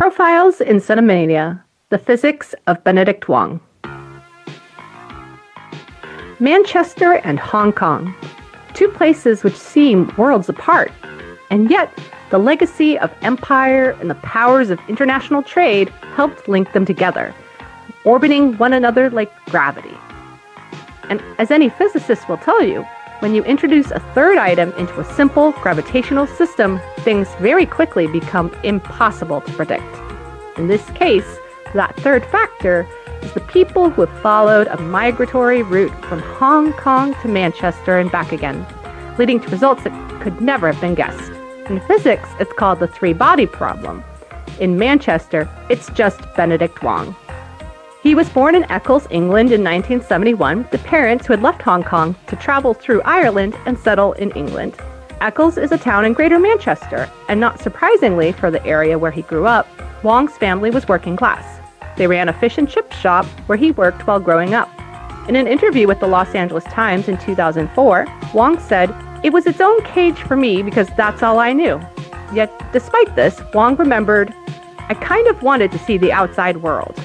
Profiles in CINEMANIA, The Physics of Benedict Wong. Manchester and Hong Kong, two places which seem worlds apart, and yet the legacy of empire and the powers of international trade helped link them together, orbiting one another like gravity. And as any physicist will tell you, when you introduce a third item into a simple gravitational system, things very quickly become impossible to predict. In this case, that third factor is the people who have followed a migratory route from Hong Kong to Manchester and back again, leading to results that could never have been guessed. In physics, it's called the three-body problem. In Manchester, it's just Benedict Wong. He was born in Eccles, England in 1971 to parents who had left Hong Kong to travel through Ireland and settle in England. Eccles is a town in Greater Manchester, and not surprisingly for the area where he grew up, Wong's family was working class. They ran a fish and chip shop where he worked while growing up. In an interview with the Los Angeles Times in 2004, Wong said, "It was its own cage for me because that's all I knew." Yet, despite this, Wong remembered, "I kind of wanted to see the outside world."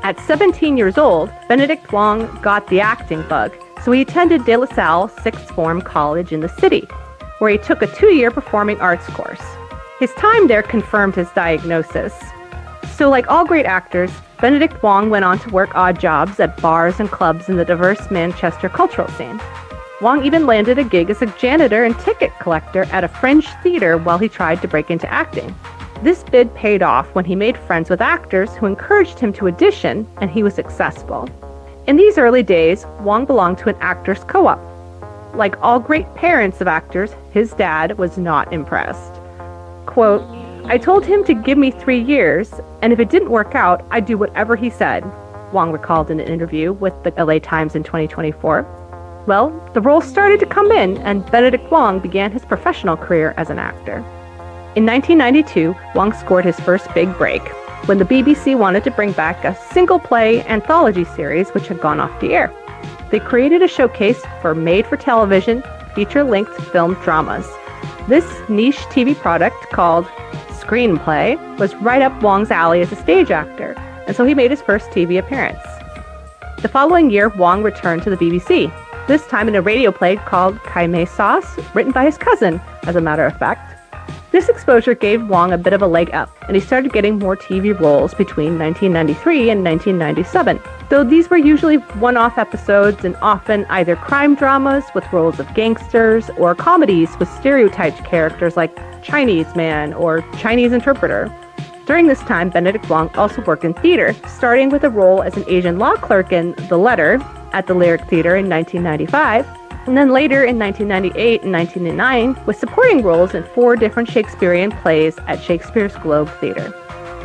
At 17 years old, Benedict Wong got the acting bug, so he attended De La Salle Sixth Form College in the city, where he took a 2-year performing arts course. His time there confirmed his diagnosis. So like all great actors, Benedict Wong went on to work odd jobs at bars and clubs in the diverse Manchester cultural scene. Wong even landed a gig as a janitor and ticket collector at a fringe theater while he tried to break into acting. This bid paid off when he made friends with actors who encouraged him to audition, and he was successful. In these early days, Wong belonged to an actors' co-op. Like all great parents of actors, his dad was not impressed. Quote, "I told him to give me 3 years, and if it didn't work out, I'd do whatever he said," Wong recalled in an interview with the LA Times in 2024. Well, the roles started to come in, and Benedict Wong began his professional career as an actor. In 1992, Wong scored his first big break when the BBC wanted to bring back a single-play anthology series which had gone off the air. They created a showcase for made-for-television, feature-length film dramas. This niche TV product, called Screenplay, was right up Wong's alley as a stage actor, and so he made his first TV appearance. The following year, Wong returned to the BBC, this time in a radio play called Caille Sauce, written by his cousin, as a matter of fact. This exposure gave Wong a bit of a leg up, and he started getting more TV roles between 1993 and 1997, though these were usually one-off episodes and often either crime dramas with roles of gangsters or comedies with stereotyped characters like Chinese man or Chinese interpreter. During this time, Benedict Wong also worked in theater, starting with a role as an Asian law clerk in The Letter at the Lyric Theatre in 1995, and then later in 1998 and 1999 with supporting roles in 4 different Shakespearean plays at Shakespeare's Globe Theatre.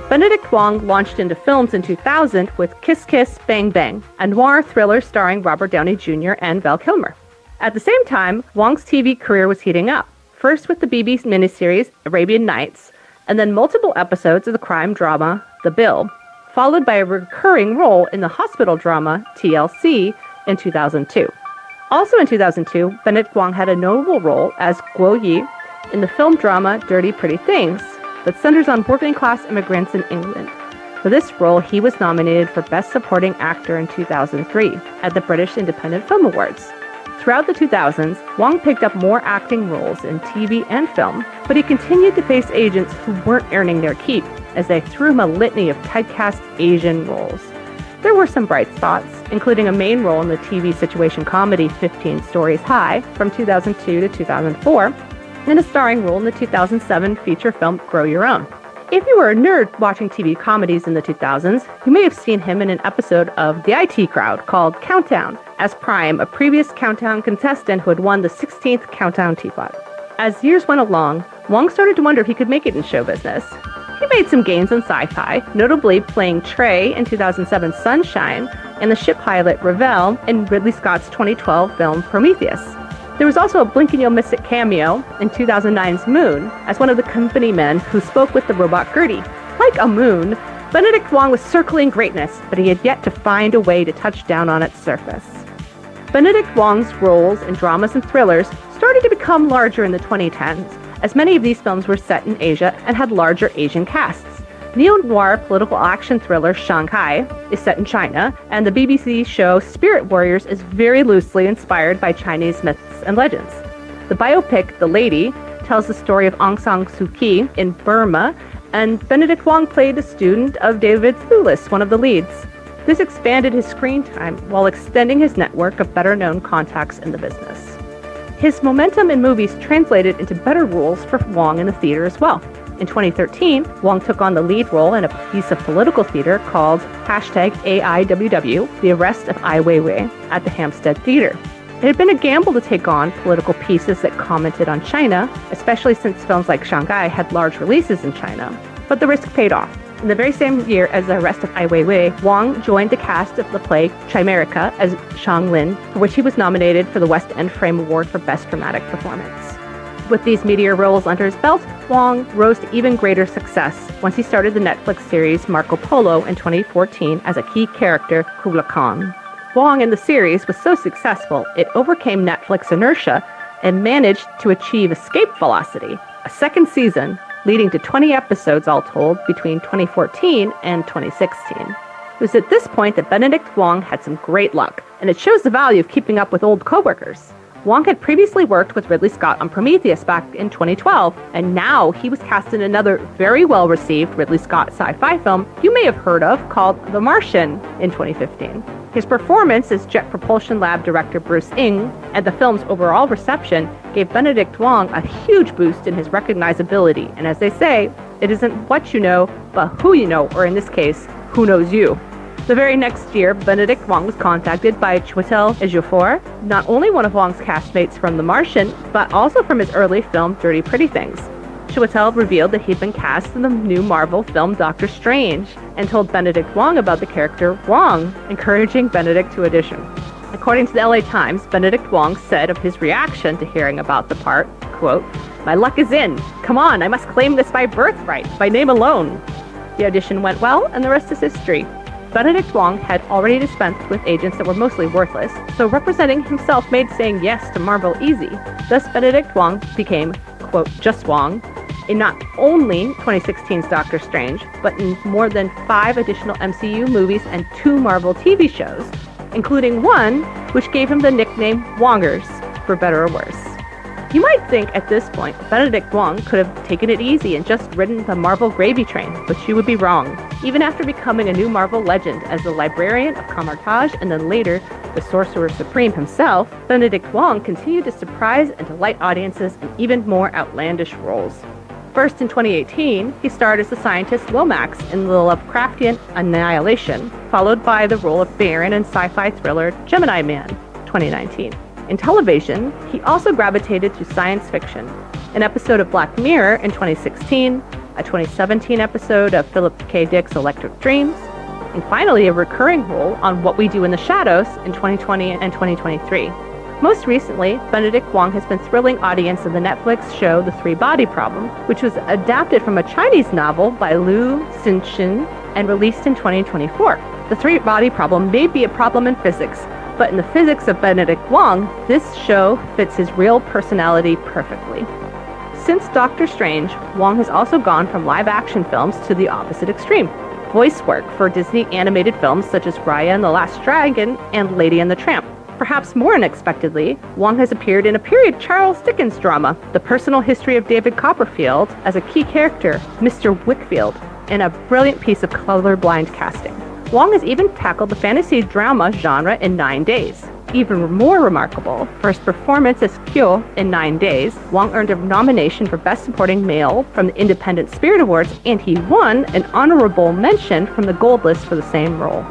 Benedict Wong launched into films in 2000 with Kiss Kiss Bang Bang, a noir thriller starring Robert Downey Jr. and Val Kilmer. At the same time, Wong's TV career was heating up, first with the BBC miniseries Arabian Nights, and then multiple episodes of the crime drama The Bill, followed by a recurring role in the hospital drama TLC in 2002. Also in 2002, Benedict Wong had a notable role as Guo Yi in the film drama Dirty Pretty Things that centers on working-class immigrants in England. For this role, he was nominated for Best Supporting Actor in 2003 at the British Independent Film Awards. Throughout the 2000s, Wong picked up more acting roles in TV and film, but he continued to face agents who weren't earning their keep as they threw him a litany of typecast Asian roles. There were some bright spots, including a main role in the TV situation comedy 15 Stories High from 2002 to 2004, and a starring role in the 2007 feature film Grow Your Own. If you were a nerd watching TV comedies in the 2000s, you may have seen him in an episode of The IT Crowd called Countdown, as Prime, a previous Countdown contestant who had won the 16th Countdown Teapot. As years went along, Wong started to wonder if he could make it in show business. He made some gains in sci-fi, notably playing Trey in 2007's Sunshine and the ship pilot Ravel in Ridley Scott's 2012 film Prometheus. There was also a blink and you'll miss it cameo in 2009's Moon as one of the company men who spoke with the robot Gertie. Like a moon, Benedict Wong was circling greatness, but he had yet to find a way to touch down on its surface. Benedict Wong's roles in dramas and thrillers started to become larger in the 2010s, as many of these films were set in Asia and had larger Asian casts. Neo-noir political action thriller Shanghai is set in China, and the BBC show Spirit Warriors is very loosely inspired by Chinese myths and legends. The biopic The Lady tells the story of Aung San Suu Kyi in Burma, and Benedict Wong played a student of David Thewlis, one of the leads. This expanded his screen time while extending his network of better-known contacts in the business. His momentum in movies translated into better roles for Wong in the theater as well. In 2013, Wong took on the lead role in a piece of political theater called #AIWW, The Arrest of Ai Weiwei, at the Hampstead Theater. It had been a gamble to take on political pieces that commented on China, especially since films like Shanghai had large releases in China. But the risk paid off. In the very same year as The Arrest of Ai Weiwei, Wong joined the cast of the play Chimerica as Shang Lin, for which he was nominated for the West End Frame Award for Best Dramatic Performance. With these meteor roles under his belt, Wong rose to even greater success once he started the Netflix series Marco Polo in 2014 as a key character, Kublai Khan. Wong in the series was so successful, it overcame Netflix inertia and managed to achieve escape velocity, a second season, leading to 20 episodes all told between 2014 and 2016. It was at this point that Benedict Wong had some great luck, and it shows the value of keeping up with old coworkers. Wong had previously worked with Ridley Scott on Prometheus back in 2012, and now he was cast in another very well-received Ridley Scott sci-fi film you may have heard of called The Martian in 2015. His performance as Jet Propulsion Lab director Bruce Ng and the film's overall reception gave Benedict Wong a huge boost in his recognizability, and as they say, it isn't what you know, but who you know, or in this case, who knows you. The very next year, Benedict Wong was contacted by Chiwetel Ejiofor, not only one of Wong's castmates from The Martian, but also from his early film Dirty Pretty Things. Chiwetel revealed that he'd been cast in the new Marvel film Doctor Strange, and told Benedict Wong about the character Wong, encouraging Benedict to audition. According to the LA Times, Benedict Wong said of his reaction to hearing about the part, quote, "My luck is in. Come on, I must claim this by birthright, by name alone." The audition went well, and the rest is history. Benedict Wong had already dispensed with agents that were mostly worthless, so representing himself made saying yes to Marvel easy. Thus, Benedict Wong became, quote, just Wong, in not only 2016's Doctor Strange, but in more than 5 additional MCU movies and 2 Marvel TV shows, including one which gave him the nickname Wongers, for better or worse. You might think at this point Benedict Wong could have taken it easy and just ridden the Marvel gravy train, but you would be wrong. Even after becoming a new Marvel legend as the Librarian of Kamar-Taj and then later the Sorcerer Supreme himself, Benedict Wong continued to surprise and delight audiences in even more outlandish roles. First in 2018, he starred as the scientist Lomax in the Lovecraftian Annihilation, followed by the role of Baron in sci-fi thriller Gemini Man, 2019. In television, he also gravitated to science fiction, an episode of Black Mirror in 2016, a 2017 episode of Philip K. Dick's Electric Dreams, and finally a recurring role on What We Do in the Shadows in 2020 and 2023. Most recently, Benedict Wong has been thrilling audience in the Netflix show The Three-Body Problem, which was adapted from a Chinese novel by Liu Cixin and released in 2024. The Three-Body Problem may be a problem in physics, but in the physics of Benedict Wong, this show fits his real personality perfectly. Since Doctor Strange, Wong has also gone from live-action films to the opposite extreme. Voice work for Disney animated films such as Raya and the Last Dragon and Lady and the Tramp. Perhaps more unexpectedly, Wong has appeared in a period Charles Dickens drama, The Personal History of David Copperfield, as a key character, Mr. Wickfield, in a brilliant piece of colorblind casting. Wong has even tackled the fantasy drama genre in 9 Days. Even more remarkable, for his performance as Kyo in 9 Days, Wong earned a nomination for Best Supporting Male from the Independent Spirit Awards, and he won an honorable mention from the Gold List for the same role.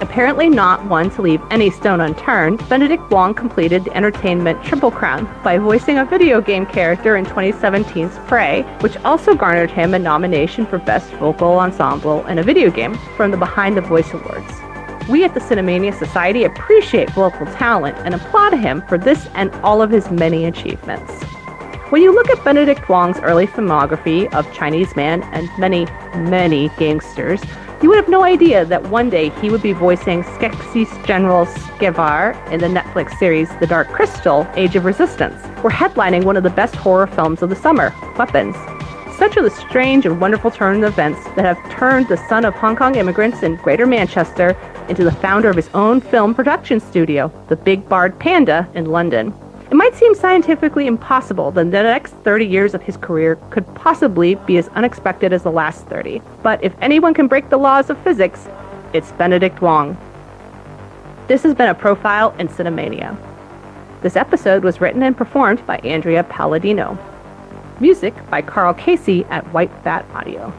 Apparently not one to leave any stone unturned, Benedict Wong completed the entertainment Triple Crown by voicing a video game character in 2017's Prey, which also garnered him a nomination for Best Vocal Ensemble in a Video Game from the Behind the Voice Awards. We at the CINEMANIA Society appreciate local talent and applaud him for this and all of his many achievements. When you look at Benedict Wong's early filmography of Chinese Man and many, many gangsters, you would have no idea that one day he would be voicing Skeksis General Skevar in the Netflix series The Dark Crystal: Age of Resistance, or headlining one of the best horror films of the summer, Weapons. Such are the strange and wonderful turn of events that have turned the son of Hong Kong immigrants in Greater Manchester into the founder of his own film production studio, the Big Barred Panda in London. It might seem scientifically impossible that the next 30 years of his career could possibly be as unexpected as the last 30. But if anyone can break the laws of physics, it's Benedict Wong. This has been a profile in Cinemania. This episode was written and performed by Andrea Palladino. Music by Carl Casey at White Fat Audio.